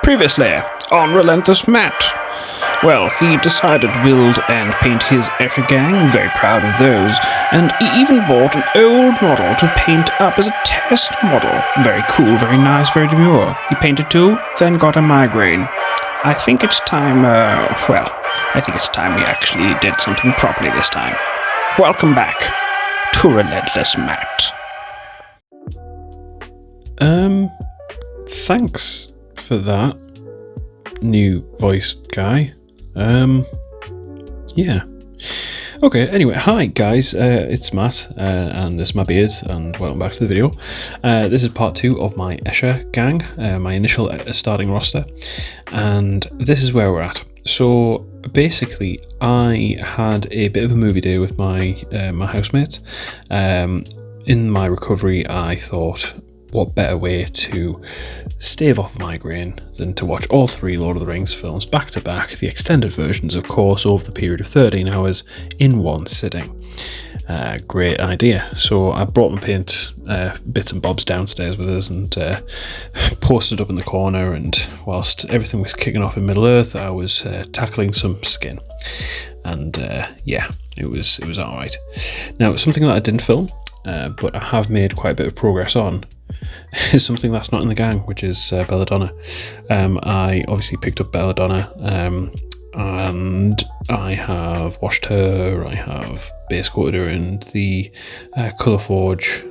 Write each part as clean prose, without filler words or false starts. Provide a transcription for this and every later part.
Previously, on Relentless Matt. Well, he decided to build and paint his Escher gang, very proud of those, and he even bought an old model to paint up as a test model. Very cool, very nice, very demure. He painted two, then got a migraine. I think it's time, I think it's time we actually did something properly this time. Welcome back to Relentless Matt. Thanks for that, new voice guy. Yeah. Okay, anyway, hi guys, it's Matt, and this is my beard, and welcome back to the video. This is part 2 of my Escher gang, my initial starting roster, and this is where we're at. So basically, I had a bit of a movie day with my my housemates. In my recovery, I thought, what better way to stave off a migraine than to watch all 3 Lord of the Rings films back to back, the extended versions of course, over the period of 13 hours in one sitting. Great idea. So I brought my paint bits and bobs downstairs with us and posted up in the corner, and whilst everything was kicking off in Middle Earth, I was tackling some skin, and yeah, it was alright. Now, something that I didn't film, but I have made quite a bit of progress on, is something that's not in the gang, which is Belladonna. I obviously picked up Belladonna, and I have washed her, I have base coated her in the Colour Forge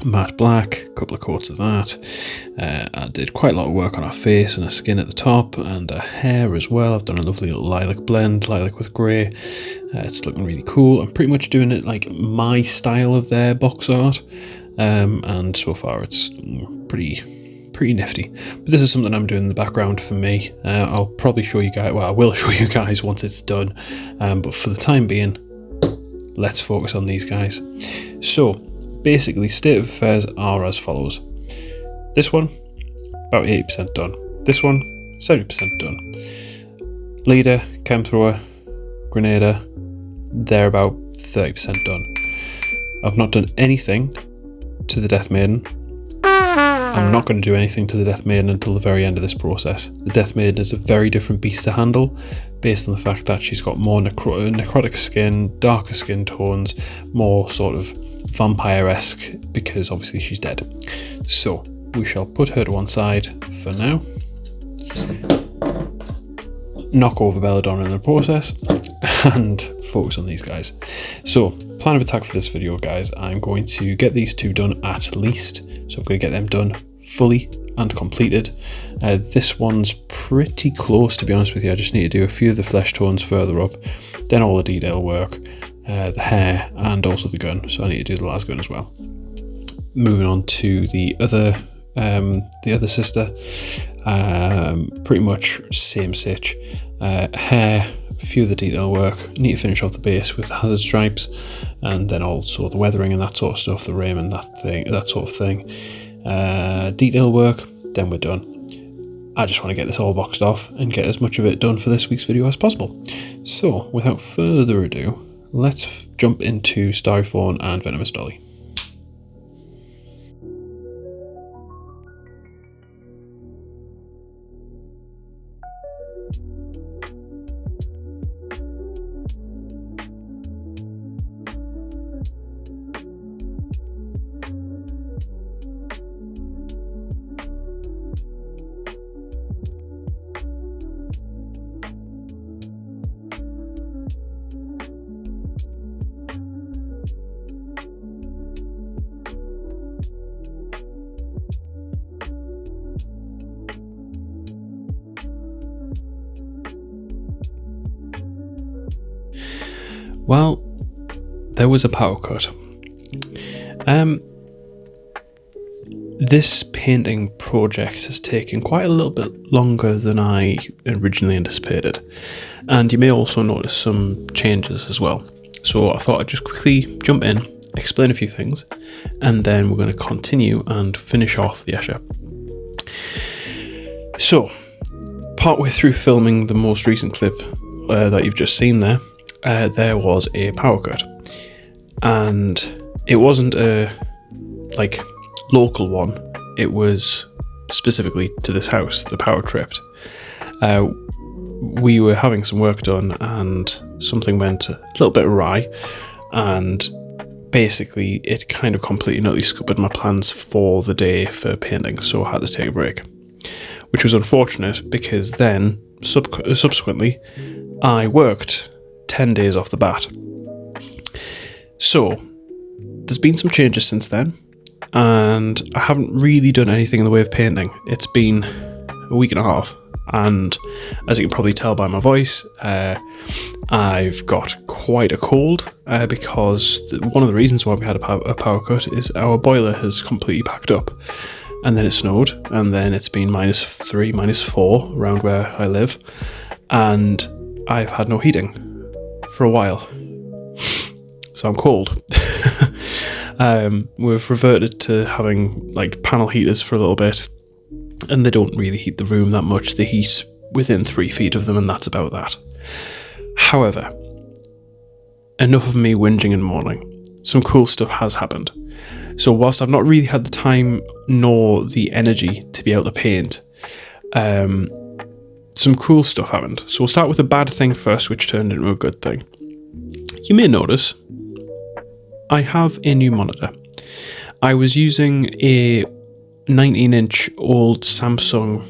matte black, a couple of coats of that. I did quite a lot of work on her face and her skin at the top, and her hair as well. I've done a lovely little lilac blend, lilac with grey. It's looking really cool. I'm pretty much doing it like my style of their box art. And so far it's pretty nifty. But this is something I'm doing in the background for me. I'll probably show you guys, well, I will show you guys once it's done, but for the time being, let's focus on these guys. So basically, state of affairs are as follows. This one, about 80% done. This one, 70% done. Leader, chem thrower, grenader, they're about 30% done. I've not done anything to the Death Maiden. I'm not going to do anything to the Death Maiden until the very end of this process. The Death Maiden is a very different beast to handle, based on the fact that she's got more necrotic skin, darker skin tones, more sort of vampire-esque, because obviously she's dead. So we shall put her to one side for now, knock over Belladonna in the process, and focus on these guys. So, plan of attack for this video, guys, I'm going to get these 2 done at least. So I'm going to get them done fully and completed. This one's pretty close, to be honest with you. I just need to do a few of the flesh tones further up, then all the detail work, the hair, and also the gun. So I need to do the las gun as well. Moving on to the other sister, pretty much same sitch. Hair, a few of the detail work, need to finish off the base with the hazard stripes, and then also the weathering and that sort of stuff, the rim and that sort of thing. Detail work, then we're done. I just want to get this all boxed off and get as much of it done for this week's video as possible. So without further ado, let's jump into Starry Fawn and Venomous Dolly. Well, there was a power cut. This painting project has taken quite a little bit longer than I originally anticipated, and you may also notice some changes as well. So I thought I'd just quickly jump in, explain a few things, and then we're going to continue and finish off the Escher. So, partway through filming the most recent clip that you've just seen there was a power cut, and it wasn't a local one. It was specifically to this house, the power tripped. We were having some work done and something went a little bit awry, and basically it kind of completely and utterly scuppered my plans for the day for painting, so I had to take a break, which was unfortunate because then subsequently I worked 10 days off the bat. So there's been some changes since then, and I haven't really done anything in the way of painting. It's been a week and a half, and as you can probably tell by my voice, I've got quite a cold because one of the reasons why we had a power cut is our boiler has completely packed up, and then it snowed, and then it's been -3, -4 around where I live, and I've had no heating for a while, so I'm cold. We've reverted to having like panel heaters for a little bit, and they don't really heat the room that much. They heat within 3 feet of them, and that's about that. However, enough of me whinging and mourning. Some cool stuff has happened. So whilst I've not really had the time nor the energy to be able to paint, some cool stuff happened. So we'll start with a bad thing first, which turned into a good thing. You may notice I have a new monitor. I was using a 19-inch old Samsung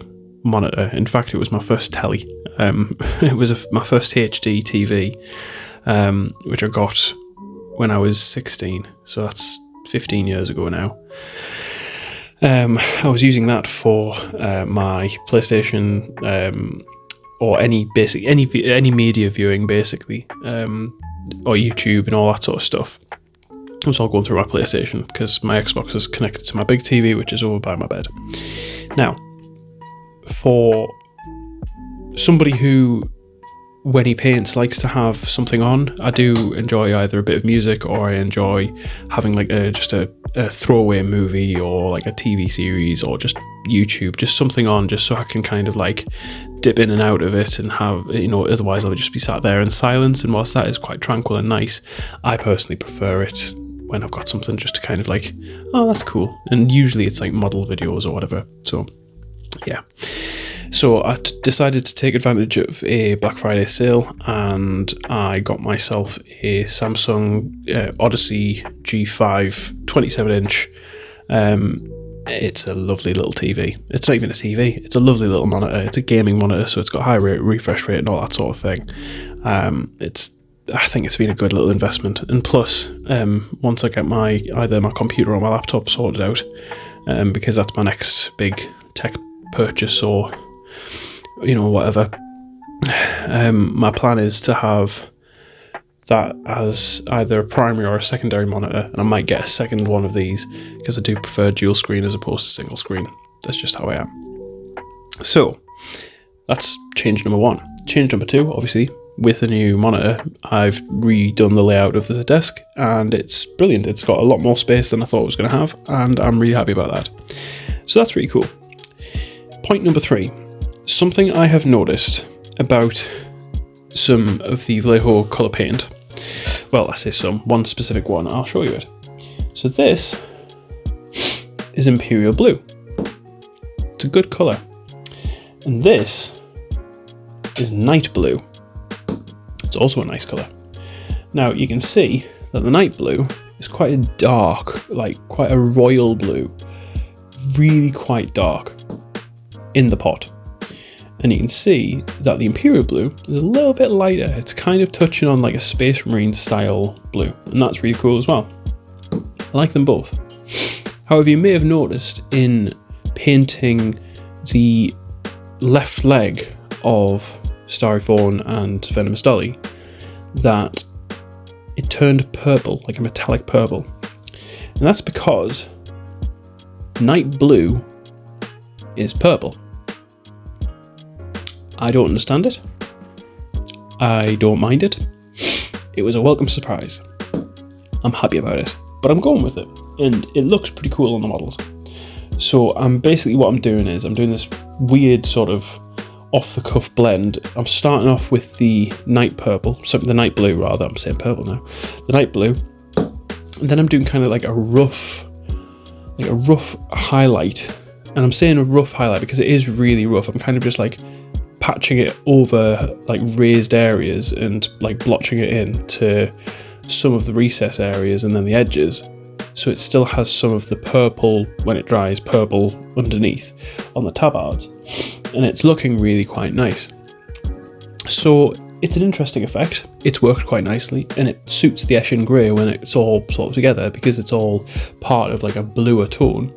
monitor. In fact, it was my first telly. It was my first HD TV, which I got when I was 16. So that's 15 years ago now. I was using that for my PlayStation or any media viewing, basically, or YouTube and all that sort of stuff. It was all going through my PlayStation because my Xbox is connected to my big TV, which is over by my bed. Now, for somebody who, when he paints, likes to have something on, I do enjoy either a bit of music, or I enjoy having like just a throwaway movie, or like a TV series, or just YouTube, just something on, just so I can kind of like dip in and out of it and have, otherwise I would just be sat there in silence. And whilst that is quite tranquil and nice, I personally prefer it when I've got something just to kind of like, oh, that's cool. And usually it's like model videos or whatever. So yeah. So I decided to take advantage of a Black Friday sale, and I got myself a Samsung Odyssey G5 27-inch. It's a lovely little TV. It's not even a TV. It's a lovely little monitor. It's a gaming monitor, so it's got high refresh rate and all that sort of thing. I think it's been a good little investment. And plus, once I get either my computer or my laptop sorted out, because that's my next big tech purchase, or whatever, my plan is to have that as either a primary or a secondary monitor, and I might get a second one of these because I do prefer dual screen as opposed to single screen. That's just how I am. So that's change number one. Change number two, obviously, with the new monitor, I've redone the layout of the desk, and it's brilliant. It's got a lot more space than I thought it was going to have, and I'm really happy about that. So that's really cool. Point number three, something I have noticed about some of the Vallejo colour paint. Well, I say one specific one. I'll show you it. So this is Imperial Blue. It's a good colour. And this is Night Blue. It's also a nice colour. Now you can see that the Night Blue is quite a dark, like quite a royal blue. Really quite dark in the pot. And you can see that the Imperial Blue is a little bit lighter. It's kind of touching on like a Space Marine style blue, and that's really cool as well. I like them both. However, you may have noticed in painting the left leg of Starry Fawn and Venomous Dolly that it turned purple, like a metallic purple. And that's because Night Blue is purple. I don't understand it. I don't mind it. It was a welcome surprise. I'm happy about it, but I'm going with it, and it looks pretty cool on the models. So basically what I'm doing is I'm doing this weird sort of off-the-cuff blend. I'm starting off with the Night Blue rather. I'm saying purple now. The Night Blue, and then I'm doing kind of like a rough highlight And I'm saying a rough highlight because it is really rough. I'm kind of just like patching it over like raised areas and like blotching it in to some of the recess areas and then the edges. So it still has some of the purple, when it dries, purple underneath on the tabards. And it's looking really quite nice. So it's an interesting effect. It's worked quite nicely, and it suits the Escher grey when it's all sort of together because it's all part of like a bluer tone.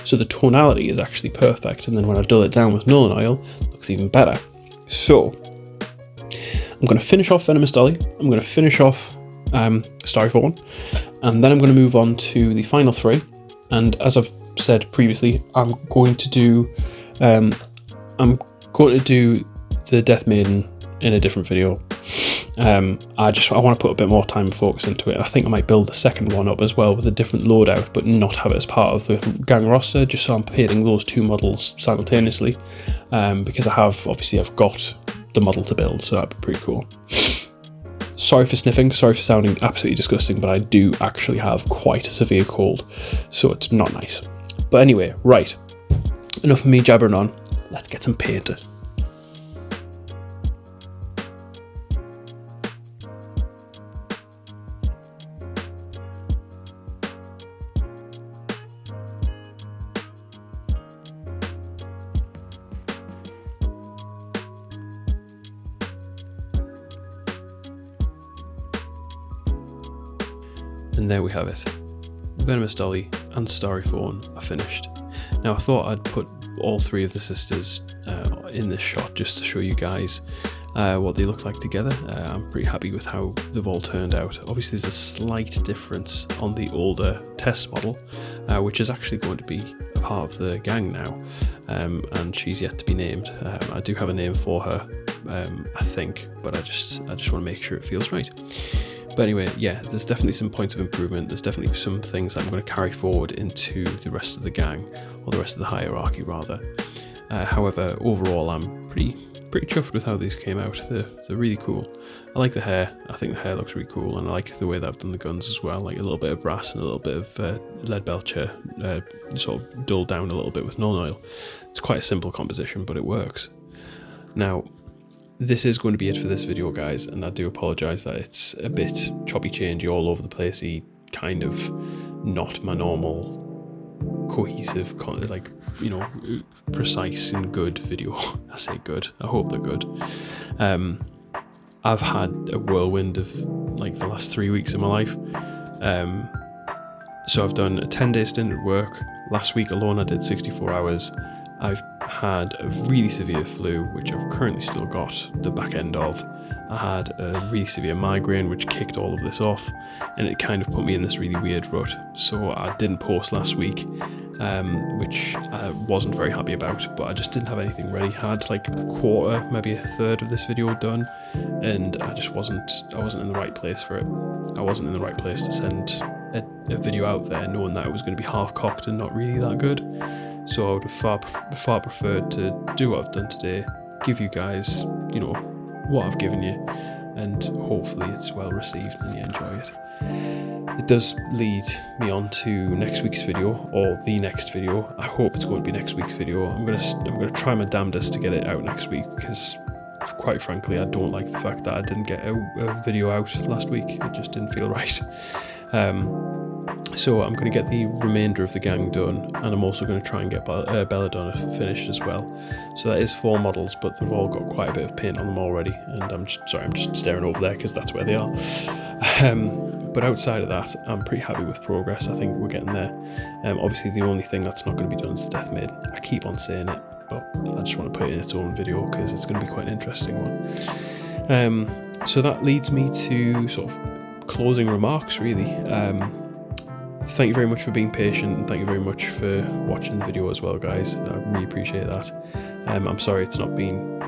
So the tonality is actually perfect, and then when I dull it down with Nolan oil, it looks even better. So I'm going to finish off Venomous Dolly. I'm going to finish off Starry Fawn, and then I'm going to move on to the final three. And as I've said previously, I'm going to do the Death Maiden in a different video. I want to put a bit more time and focus into it. I think I might build the second one up as well with a different loadout, but not have it as part of the gang roster, just so I'm painting those two models simultaneously, because I've got the model to build, so that'd be pretty cool. Sorry for sniffing, sorry for sounding absolutely disgusting, but I do actually have quite a severe cold, so it's not nice. But anyway, right, enough of me jabbering on, let's get some painted. And there we have it. Venomous Dolly and Starry Fawn are finished. Now I thought I'd put all three of the sisters in this shot just to show you guys what they look like together. I'm pretty happy with how they've all turned out. Obviously there's a slight difference on the older test model, which is actually going to be a part of the gang now, and she's yet to be named. I do have a name for her, I think, but I just want to make sure it feels right. But anyway, yeah, there's definitely some points of improvement. There's definitely some things that I'm going to carry forward into the rest of the gang, or the rest of the hierarchy rather. However, overall I'm pretty chuffed with how these came out. They're really cool. I like the hair. I think the hair looks really cool, and I like the way that I've done the guns as well, like a little bit of brass and a little bit of lead belcher, sort of dulled down a little bit with Nolan oil. It's quite a simple composition, but it works. Now, this is going to be it for this video, guys, and I do apologise that it's a bit choppy changey all over the placey, kind of not my normal cohesive, like, you know, precise and good video. I say good, I hope they're good. I've had a whirlwind of like the last 3 weeks of my life. So I've done a 10-day stint at work. Last week alone I did 64 hours. I've had a really severe flu, which I've currently still got the back end of. I had a really severe migraine, which kicked all of this off, and it kind of put me in this really weird rut. So I didn't post last week, which I wasn't very happy about, but I just didn't have anything ready. I had like a quarter, maybe a third of this video done, and I wasn't in the right place for it. I wasn't in the right place to send a video out there knowing that it was going to be half-cocked and not really that good. So I would have far preferred to do what I've done today, give you guys, you know, what I've given you, and hopefully it's well received and you enjoy it. It does lead me on to next week's video, or the next video. I hope it's going to be next week's video. I'm gonna try my damnedest to get it out next week, because quite frankly I don't like the fact that I didn't get a video out last week. It just didn't feel right. So I'm going to get the remainder of the gang done, and I'm also going to try and get Belladonna finished as well. So that is 4 models, but they've all got quite a bit of paint on them already, and I'm just staring over there because that's where they are. But outside of that, I'm pretty happy with progress. I think we're getting there. Obviously the only thing that's not going to be done is the Death Maiden. I keep on saying it, but I just want to put it in its own video because it's going to be quite an interesting one. So that leads me to sort of closing remarks, really. Thank you very much for being patient, and thank you very much for watching the video as well, guys. I really appreciate that. I'm sorry it's not been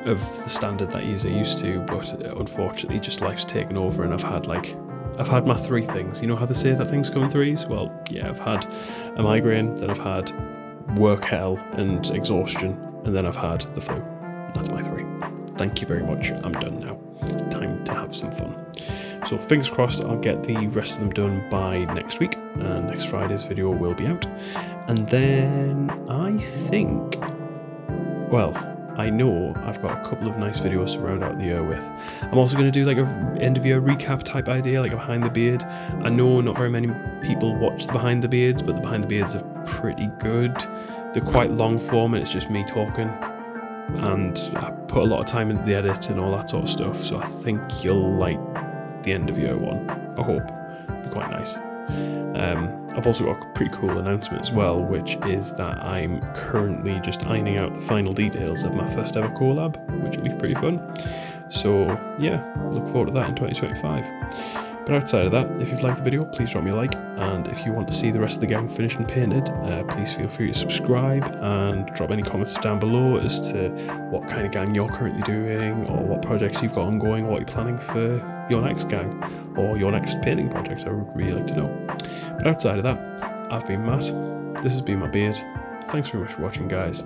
of the standard that you're used to, but unfortunately just life's taken over, and I've had my 3 things. You know how they say that things come in threes? Well, yeah, I've had a migraine, then I've had work hell and exhaustion, and then I've had the flu. That's my 3. Thank you very much. I'm done now. Time to have some fun. So fingers crossed I'll get the rest of them done by next week, and next Friday's video will be out. And then I think, well, I know I've got a couple of nice videos to round out the year with. I'm also going to do like a end of year recap type idea, like a behind the beard. I know not very many people watch the behind the beards, but the behind the beards are pretty good. They're quite long form and it's just me talking, and I put a lot of time into the edit and all that sort of stuff, so I think you'll like the end of year one. I hope. It'll be quite nice. I've also got a pretty cool announcement as well, which is that I'm currently just ironing out the final details of my first ever collab, which will be pretty fun. So yeah, look forward to that in 2025. But outside of that, if you've liked the video, please drop me a like, and if you want to see the rest of the gang finished and painted, please feel free to subscribe and drop any comments down below as to what kind of gang you're currently doing, or what projects you've got ongoing, what you're planning for your next gang, or your next painting project. I would really like to know. But outside of that, I've been Matt, this has been my beard. Thanks very much for watching, guys.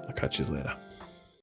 I'll catch you later.